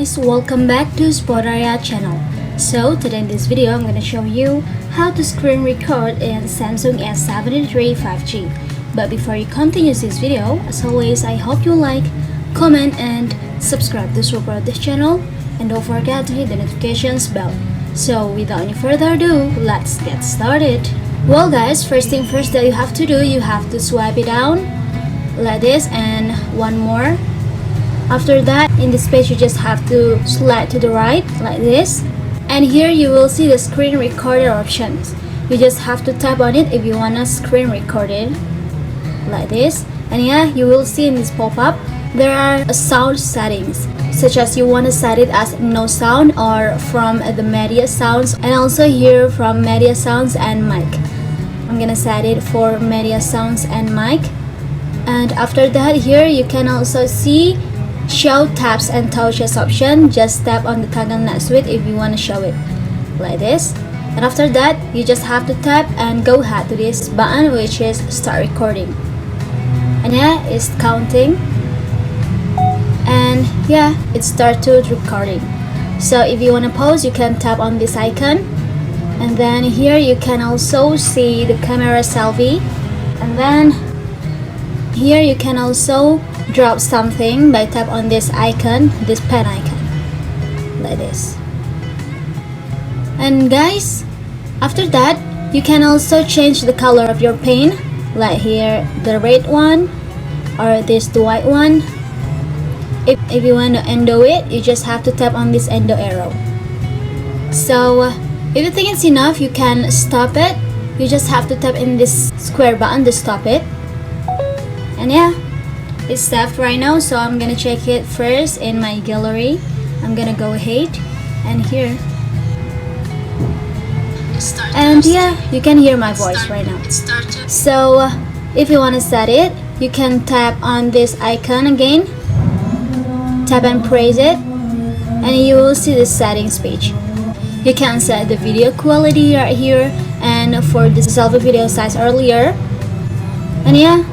guys, welcome back to Spotaria channel. So today in this video I'm going to show you how to screen record in Samsung A73 5G. But before you continue this video, as always I hope you like, comment and subscribe to support this channel, and don't forget to hit the notifications bell. So without any further ado, let's get started. Well guys, first thing first that you have to do, you have to swipe it down like this and one more. After that, in this page you just have to slide to the right like this, and here you will see the screen recorder options. You just have to tap on it if you wanna screen record it like this. And yeah, you will see in this pop-up there are sound settings, such as you want to set it as no sound or from the media sounds, and also here from media sounds and mic. I'm gonna set it for media sounds and mic. And after that, here you can also see show taps and touches option. Just tap on the toggle next to it if you want to show it like this. And after that, you just have to tap and go ahead to this button, which is start recording. And yeah, it's counting, and yeah, it started recording. So if you want to pause, you can tap on this icon, and then here you can also see the camera selfie, and then here you can also drop something by tap on this icon, this pen icon like this. And guys, after that you can also change the color of your pen, like here the red one or this the white one. If you want to endo it, you just have to tap on this endo arrow. So if you think it's enough, you can stop it. You just have to tap in this square button to stop it. And yeah, it's saved right now, so I'm gonna check it first in my gallery. I'm gonna go ahead and here, and yeah, you can hear my voice right now. So if you want to set it, you can tap on this icon again, tap and press it, and you will see the settings page. You can set the video quality right here, and for the selfie video size earlier. And yeah,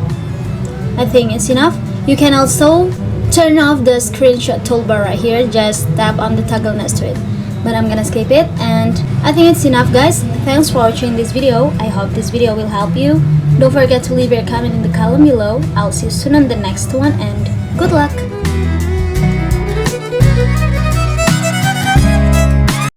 I think it's enough. You can also turn off the screenshot toolbar right here. Just tap on the toggle next to it, but I'm gonna skip it, and I think it's enough guys. Thanks for watching this video. I hope this video will help you. Don't forget to leave your comment in the column below. I'll see you soon on the next one, and good luck.